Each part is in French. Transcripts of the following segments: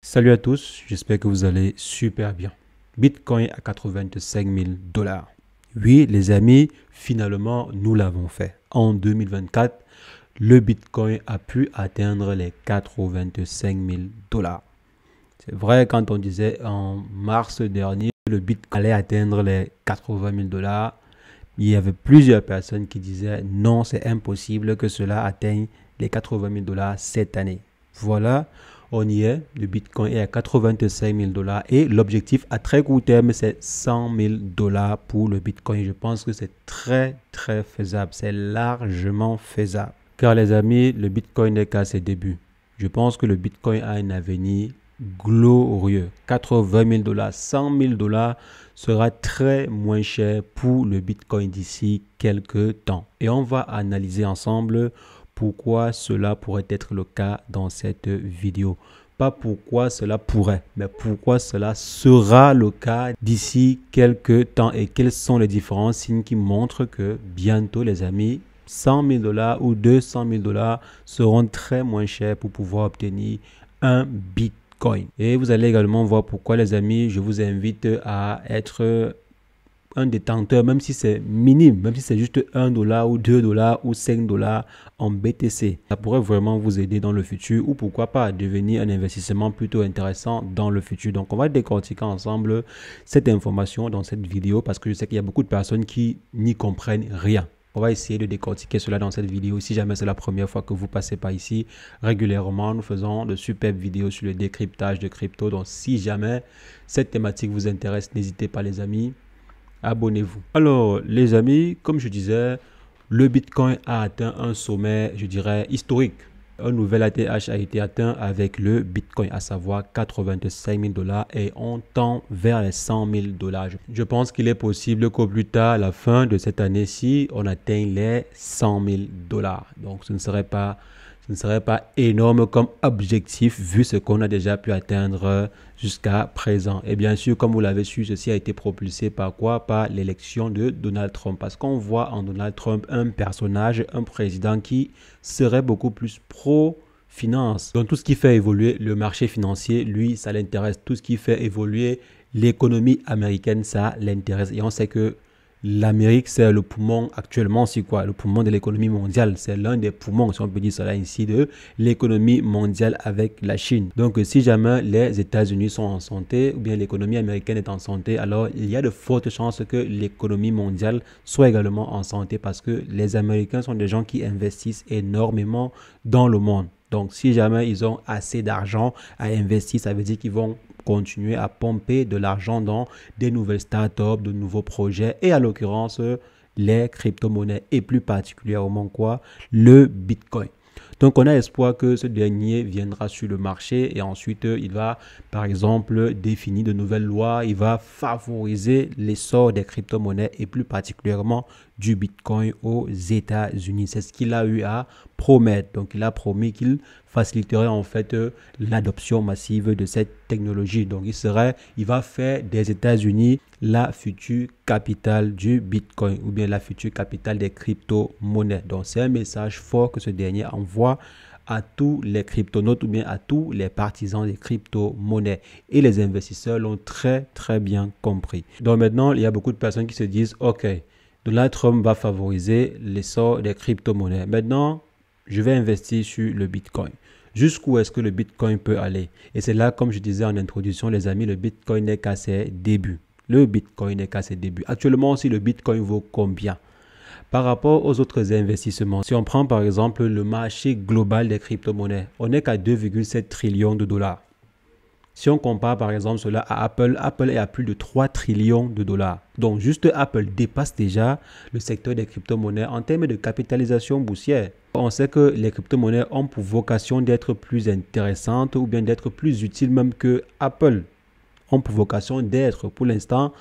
Salut à tous, j'espère que vous allez super bien. Bitcoin à 85 000 dollars. Oui, les amis, finalement, nous l'avons fait. En 2024, le Bitcoin a pu atteindre les 85 000 dollars. C'est vrai, quand on disait en mars dernier, le Bitcoin allait atteindre les 80 000 dollars, il y avait plusieurs personnes qui disaient non, c'est impossible que cela atteigne les 80 000 dollars cette année. Voilà, on y est. Le Bitcoin est à 85 000 dollars et l'objectif à très court terme, c'est 100 000 dollars pour le Bitcoin. Je pense que c'est très faisable. C'est largement faisable. Car les amis, le Bitcoin n'est qu'à ses débuts. Je pense que le Bitcoin a un avenir glorieux. 80 000 dollars, 100 000 dollars sera très moins cher pour le Bitcoin d'ici quelques temps. Et on va analyser ensemble pourquoi cela pourrait être le cas dans cette vidéo. Pas pourquoi cela pourrait, mais pourquoi cela sera le cas d'ici quelques temps et quels sont les différents signes qui montrent que bientôt, les amis, 100 000 dollars ou 200 000 dollars seront très moins chers pour pouvoir obtenir un Bitcoin. Et vous allez également voir pourquoi, les amis, je vous invite à être un détenteur, même si c'est minime, même si c'est juste 1 dollar ou 2 dollars ou 5 dollars en BTC. Ça pourrait vraiment vous aider dans le futur ou pourquoi pas devenir un investissement plutôt intéressant dans le futur. Donc, on va décortiquer ensemble cette information dans cette vidéo parce que je sais qu'il y a beaucoup de personnes qui n'y comprennent rien. On va essayer de décortiquer cela dans cette vidéo. Si jamais c'est la première fois que vous passez par ici, régulièrement, nous faisons de superbes vidéos sur le décryptage de crypto. Donc, si jamais cette thématique vous intéresse, n'hésitez pas, les amis. Abonnez-vous. Alors, les amis, comme je disais, le Bitcoin a atteint un sommet, je dirais, historique. Un nouvel ATH a été atteint avec le Bitcoin, à savoir 85 000 dollars et on tend vers les 100 000 dollars. Je pense qu'il est possible qu'au plus tard, à la fin de cette année-ci, on atteigne les 100 000 dollars. Donc, ce ne serait pas énorme comme objectif vu ce qu'on a déjà pu atteindre jusqu'à présent. Et bien sûr, comme vous l'avez su, ceci a été propulsé par quoi? Par l'élection de Donald Trump. Parce qu'on voit en Donald Trump un personnage, un président qui serait beaucoup plus pro-finance. Donc tout ce qui fait évoluer le marché financier, lui, ça l'intéresse. Tout ce qui fait évoluer l'économie américaine, ça l'intéresse. Et on sait que l'Amérique, c'est le poumon actuellement, c'est quoi? Le poumon de l'économie mondiale. C'est l'un des poumons, si on peut dire cela ici, de l'économie mondiale avec la Chine. Donc, si jamais les États-Unis sont en santé, ou bien l'économie américaine est en santé, alors il y a de fortes chances que l'économie mondiale soit également en santé parce que les Américains sont des gens qui investissent énormément dans le monde. Donc, si jamais ils ont assez d'argent à investir, ça veut dire qu'ils vont continuer à pomper de l'argent dans des nouvelles startups, de nouveaux projets et à l'occurrence les crypto-monnaies et plus particulièrement quoi? Le Bitcoin. Donc, on a espoir que ce dernier viendra sur le marché et ensuite, il va, par exemple, définir de nouvelles lois. Il va favoriser l'essor des crypto-monnaies et plus particulièrement du Bitcoin aux États-Unis. C'est ce qu'il a eu à promettre. Donc, il a promis qu'il faciliterait en fait l'adoption massive de cette technologie. Donc, il va faire des États-Unis la future capitale du Bitcoin ou bien la future capitale des crypto-monnaies. Donc, c'est un message fort que ce dernier envoie à tous les cryptonautes ou bien à tous les partisans des crypto-monnaies. Et les investisseurs l'ont très bien compris. Donc, maintenant, il y a beaucoup de personnes qui se disent « Ok, Donald Trump va favoriser l'essor des crypto-monnaies. Maintenant, je vais investir sur le Bitcoin. Jusqu'où est-ce que le Bitcoin peut aller? Et c'est là, comme je disais en introduction, les amis, le Bitcoin n'est qu'à ses débuts. Le Bitcoin n'est qu'à ses débuts. Actuellement aussi, le Bitcoin vaut combien? Par rapport aux autres investissements, si on prend par exemple le marché global des crypto-monnaies, on n'est qu'à 2,7 trillions de dollars. Si on compare par exemple cela à Apple, Apple est à plus de 3 trillions de dollars. Donc juste Apple dépasse déjà le secteur des crypto-monnaies en termes de capitalisation boursière. On sait que les crypto-monnaies ont pour vocation d'être plus intéressantes ou bien d'être plus utiles même que Apple. Ont pour vocation d'être. Pour l'instant,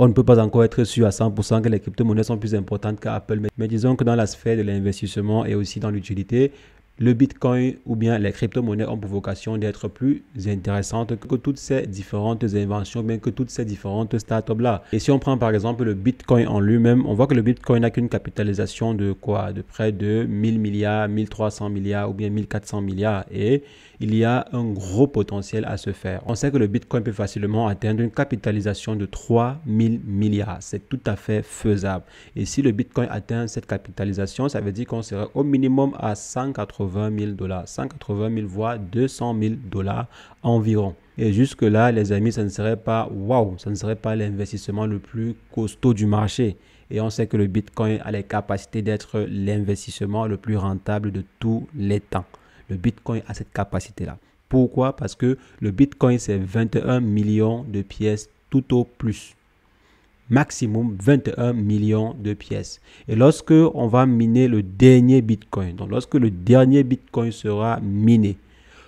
on ne peut pas encore être sûr à 100% que les crypto-monnaies sont plus importantes qu'Apple. Mais disons que dans la sphère de l'investissement et aussi dans l'utilité, le Bitcoin ou bien les crypto-monnaies ont pour vocation d'être plus intéressantes que toutes ces différentes inventions, bien que toutes ces différentes startups-là. Et si on prend par exemple le Bitcoin en lui-même, on voit que le Bitcoin n'a qu'une capitalisation de quoi? De près de 1000 milliards, 1300 milliards ou bien 1400 milliards. Et il y a un gros potentiel à se faire. On sait que le Bitcoin peut facilement atteindre une capitalisation de 3000 milliards. C'est tout à fait faisable. Et si le Bitcoin atteint cette capitalisation, ça veut dire qu'on serait au minimum à 180 000 dollars, 180 000 voire 200 000 dollars environ. Et jusque-là, les amis, ça ne serait pas waouh, ça ne serait pas l'investissement le plus costaud du marché. Et on sait que le Bitcoin a les capacités d'être l'investissement le plus rentable de tous les temps. Le Bitcoin a cette capacité-là. Pourquoi? Parce que le Bitcoin, c'est 21 millions de pièces tout au plus. Maximum 21 millions de pièces. Et lorsque on va miner le dernier Bitcoin, donc lorsque le dernier Bitcoin sera miné,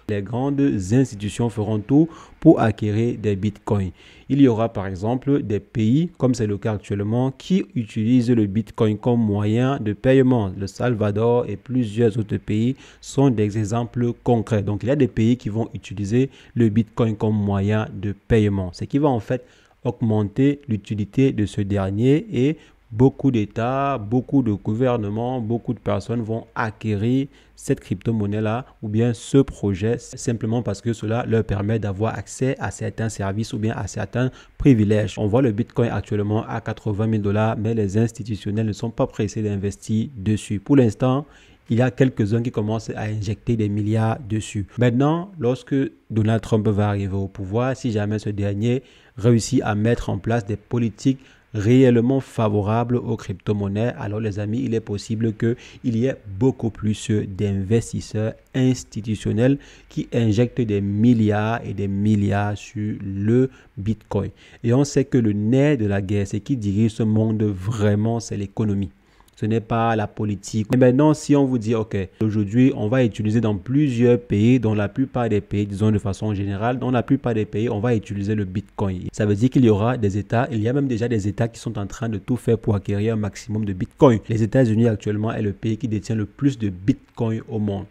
les grandes institutions feront tout pour acquérir des bitcoins. Il y aura par exemple des pays, comme c'est le cas actuellement, qui utilisent le bitcoin comme moyen de paiement. Le Salvador et plusieurs autres pays sont des exemples concrets. Donc il y a des pays qui vont utiliser le bitcoin comme moyen de paiement. Ce qui va en fait augmenter l'utilité de ce dernier et beaucoup d'États, beaucoup de gouvernements, beaucoup de personnes vont acquérir cette crypto-monnaie-là ou bien ce projet simplement parce que cela leur permet d'avoir accès à certains services ou bien à certains privilèges. On voit le Bitcoin actuellement à 80 000 dollars, mais les institutionnels ne sont pas pressés d'investir dessus. Pour l'instant, il y a quelques-uns qui commencent à injecter des milliards dessus. Maintenant, lorsque Donald Trump va arriver au pouvoir, si jamais ce dernier réussit à mettre en place des politiques réellement favorable aux crypto-monnaies, alors les amis, il est possible qu'il y ait beaucoup plus d'investisseurs institutionnels qui injectent des milliards et des milliards sur le Bitcoin. Et on sait que le nerf de la guerre, c'est qui dirige ce monde vraiment, c'est l'économie. Ce n'est pas la politique. Mais maintenant, si on vous dit, OK, aujourd'hui, on va utiliser dans plusieurs pays, dans la plupart des pays, disons de façon générale, dans la plupart des pays, on va utiliser le Bitcoin. Ça veut dire qu'il y aura des États, il y a même déjà des États qui sont en train de tout faire pour acquérir un maximum de Bitcoin. Les États-Unis actuellement est le pays qui détient le plus de Bitcoin au monde.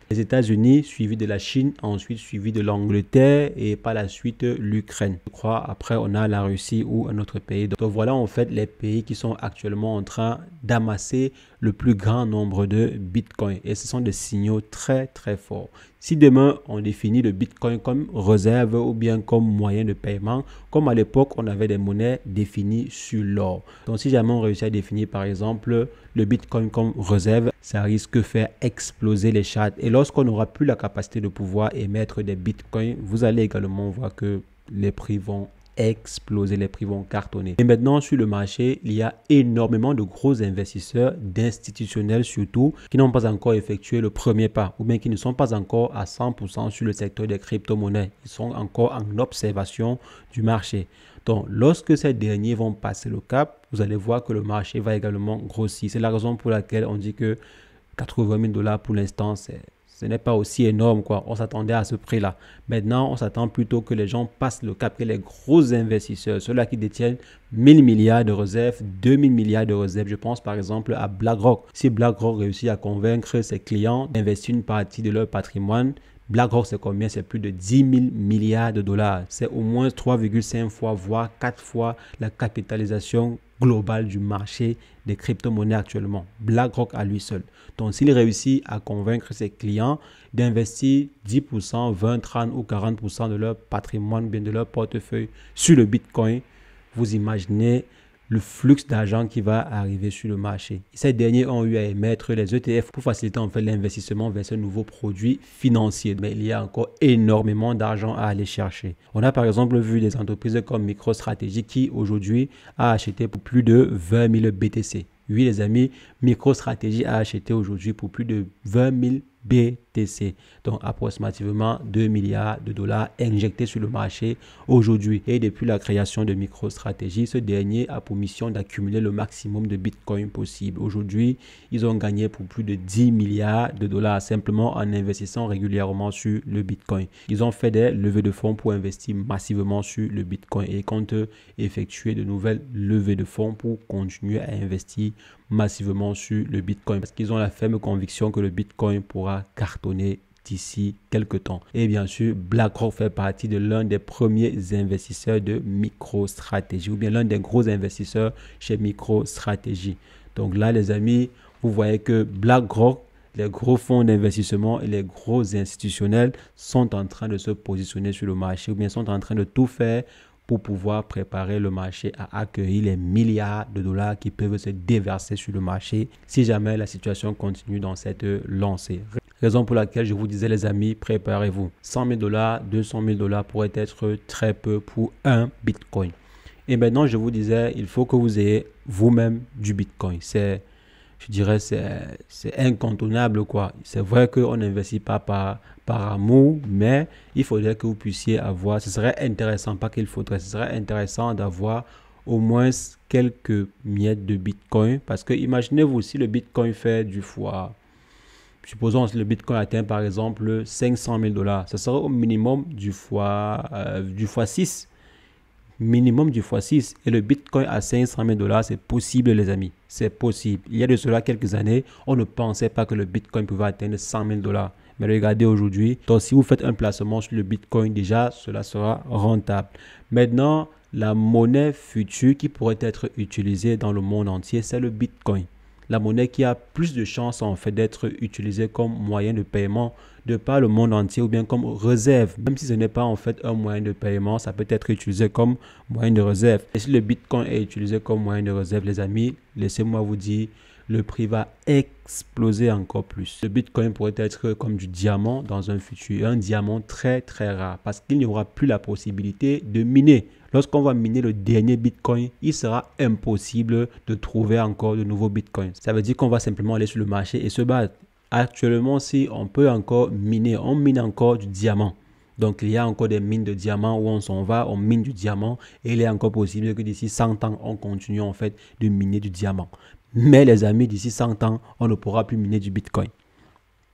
Les États-Unis, suivi de la Chine, ensuite suivi de l'Angleterre et par la suite l'Ukraine. Je crois après on a la Russie ou un autre pays. Donc voilà en fait les pays qui sont actuellement en train d'amasser le plus grand nombre de Bitcoin. Et ce sont des signaux très très forts. Si demain on définit le Bitcoin comme réserve ou bien comme moyen de paiement, comme à l'époque on avait des monnaies définies sur l'or. Donc si jamais on réussit à définir par exemple le Bitcoin comme réserve, ça risque de faire exploser les charts. Et lorsqu'on n'aura plus la capacité de pouvoir émettre des Bitcoins, vous allez également voir que les prix vont exploser, les prix vont cartonner. Et maintenant, sur le marché, il y a énormément de gros investisseurs, d'institutionnels surtout, qui n'ont pas encore effectué le premier pas ou bien qui ne sont pas encore à 100% sur le secteur des crypto-monnaies. Ils sont encore en observation du marché. Donc, lorsque ces derniers vont passer le cap, vous allez voir que le marché va également grossir. C'est la raison pour laquelle on dit que 80 000 dollars pour l'instant, ce n'est pas aussi énorme, quoi. On s'attendait à ce prix-là. Maintenant, on s'attend plutôt que les gens passent le cap, que les gros investisseurs, ceux-là qui détiennent 1000 milliards de réserves, 2000 milliards de réserves. Je pense par exemple à BlackRock. Si BlackRock réussit à convaincre ses clients d'investir une partie de leur patrimoine, BlackRock, c'est combien? C'est plus de 10 000 milliards de dollars. C'est au moins 3,5 fois, voire 4 fois la capitalisation globale du marché des crypto-monnaies actuellement. BlackRock à lui seul. Donc, s'il réussit à convaincre ses clients d'investir 10%, 20, 30 ou 40% de leur patrimoine, bien de leur portefeuille sur le Bitcoin, vous imaginez le flux d'argent qui va arriver sur le marché. Ces derniers ont eu à émettre les ETF pour faciliter en fait l'investissement vers ce nouveau produit financier. Mais il y a encore énormément d'argent à aller chercher. On a par exemple vu des entreprises comme MicroStrategy qui aujourd'hui a acheté pour plus de 20 000 BTC. Oui les amis, MicroStrategy a acheté aujourd'hui pour plus de 20 000 BTC, donc approximativement 2 milliards de dollars injectés sur le marché aujourd'hui. Et depuis la création de MicroStrategy, ce dernier a pour mission d'accumuler le maximum de Bitcoin possible. Aujourd'hui, ils ont gagné pour plus de 10 milliards de dollars simplement en investissant régulièrement sur le Bitcoin. Ils ont fait des levées de fonds pour investir massivement sur le Bitcoin et comptent effectuer de nouvelles levées de fonds pour continuer à investir massivement sur le Bitcoin parce qu'ils ont la ferme conviction que le Bitcoin pourra cartonner d'ici quelques temps. Et bien sûr, BlackRock fait partie de l'un des premiers investisseurs de MicroStrategy ou bien l'un des gros investisseurs chez MicroStrategy. Donc là, les amis, vous voyez que BlackRock les gros fonds d'investissement et les gros institutionnels sont en train de se positionner sur le marché ou bien sont en train de tout faire pour pouvoir préparer le marché à accueillir les milliards de dollars qui peuvent se déverser sur le marché si jamais la situation continue dans cette lancée. Raison pour laquelle je vous disais, les amis, préparez-vous. 100 000 dollars, 200 000 dollars pourraient être très peu pour un Bitcoin. Et maintenant, je vous disais, il faut que vous ayez vous-même du Bitcoin. Je dirais, c'est incontournable, quoi. C'est vrai qu'on n'investit pas par amour, mais il faudrait que vous puissiez avoir, ce serait intéressant, pas qu'il faudrait, ce serait intéressant d'avoir au moins quelques miettes de Bitcoin. Parce que imaginez-vous, si le Bitcoin fait du fois, supposons que le Bitcoin atteint par exemple 500 000 dollars, ce serait au minimum du fois 6. Minimum du x6. Et le Bitcoin à 500 000 dollars, c'est possible, les amis. C'est possible. Il y a de cela quelques années, on ne pensait pas que le Bitcoin pouvait atteindre 100 000 dollars. Mais regardez aujourd'hui. Donc, si vous faites un placement sur le Bitcoin, déjà, cela sera rentable. Maintenant, la monnaie future qui pourrait être utilisée dans le monde entier, c'est le Bitcoin. La monnaie qui a plus de chances en fait d'être utilisée comme moyen de paiement de par le monde entier ou bien comme réserve. Même si ce n'est pas en fait un moyen de paiement, ça peut être utilisé comme moyen de réserve. Et si le Bitcoin est utilisé comme moyen de réserve, les amis, laissez-moi vous dire, le prix va exploser encore plus. Le Bitcoin pourrait être comme du diamant dans un futur, un diamant très très rare parce qu'il n'y aura plus la possibilité de miner. Lorsqu'on va miner le dernier Bitcoin, il sera impossible de trouver encore de nouveaux Bitcoins. Ça veut dire qu'on va simplement aller sur le marché et se battre. Actuellement, si on peut encore miner, on mine encore du diamant. Donc, il y a encore des mines de diamants où on s'en va, on mine du diamant et il est encore possible que d'ici 100 ans, on continue en fait de miner du diamant. Mais les amis, d'ici 100 ans, on ne pourra plus miner du Bitcoin.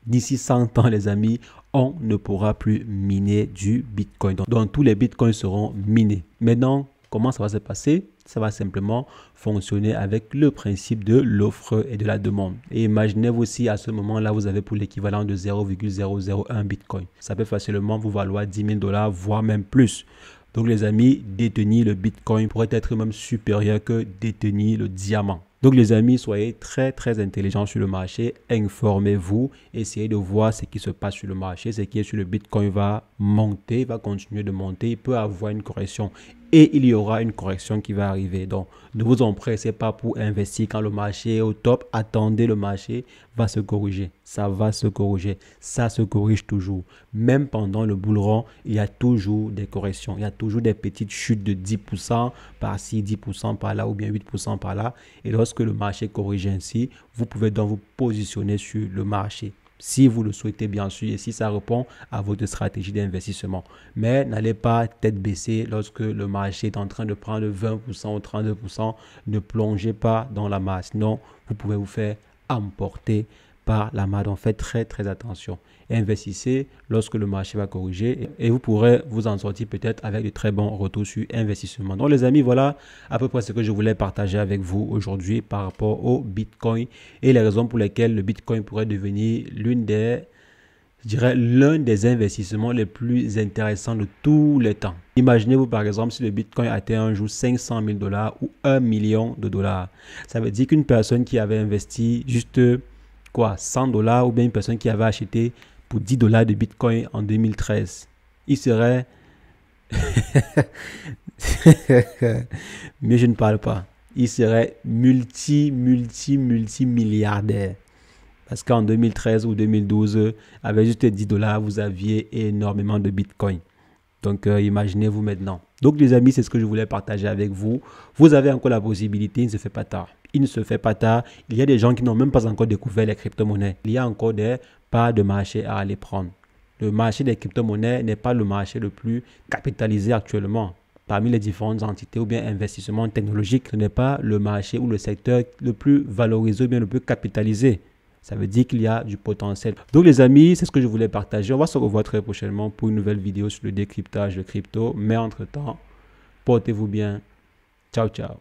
D'ici 100 ans, les amis, on ne pourra plus miner du Bitcoin. Donc, tous les Bitcoins seront minés. Maintenant, comment ça va se passer? Ça va simplement fonctionner avec le principe de l'offre et de la demande. Et imaginez-vous si à ce moment-là, vous avez pour l'équivalent de 0,001 Bitcoin. Ça peut facilement vous valoir 10 000 dollars, voire même plus. Donc, les amis, détenir le Bitcoin pourrait être même supérieur que détenir le diamant. Donc les amis, soyez très très intelligents sur le marché, informez-vous, essayez de voir ce qui se passe sur le marché, ce qui est sur le Bitcoin va monter, va continuer de monter, il peut avoir une correction et il y aura une correction qui va arriver. Donc ne vous empressez pas pour investir quand le marché est au top, attendez, le marché va se corriger, ça va se corriger, ça se corrige toujours. Même pendant le bull run, il y a toujours des corrections, il y a toujours des petites chutes de 10% par-ci, 10% par-là ou bien 8% par-là. Et lorsque le marché corrige ainsi, vous pouvez donc vous positionner sur le marché. Si vous le souhaitez bien sûr et si ça répond à votre stratégie d'investissement. Mais n'allez pas tête baissée lorsque le marché est en train de prendre 20% ou 32%. Ne plongez pas dans la masse. Sinon, vous pouvez vous faire emporter par la masse. Donc faites très très attention. Investissez lorsque le marché va corriger et vous pourrez vous en sortir peut-être avec de très bons retours sur investissement. Donc les amis, voilà à peu près ce que je voulais partager avec vous aujourd'hui par rapport au Bitcoin et les raisons pour lesquelles le Bitcoin pourrait devenir l'un des investissements les plus intéressants de tous les temps. Imaginez-vous par exemple si le Bitcoin atteint un jour 500 000 dollars ou 1 million de dollars. Ça veut dire qu'une personne qui avait investi juste 100 dollars ou bien une personne qui avait acheté pour 10 dollars de Bitcoin en 2013, il serait... Mais je ne parle pas. Il serait multimilliardaire. Parce qu'en 2013 ou 2012, avec juste 10 dollars, vous aviez énormément de Bitcoin. Donc, imaginez-vous maintenant. Donc, les amis, c'est ce que je voulais partager avec vous. Vous avez encore la possibilité, il ne se fait pas tard. Il ne se fait pas tard. Il y a des gens qui n'ont même pas encore découvert les crypto-monnaies. Il y a encore des parts de marché à aller prendre. Le marché des crypto-monnaies n'est pas le marché le plus capitalisé actuellement. Parmi les différentes entités ou bien investissements technologiques, ce n'est pas le marché ou le secteur le plus valorisé ou bien le plus capitalisé. Ça veut dire qu'il y a du potentiel. Donc les amis, c'est ce que je voulais partager. On va se revoir très prochainement pour une nouvelle vidéo sur le décryptage de crypto. Mais entre-temps, portez-vous bien. Ciao, ciao.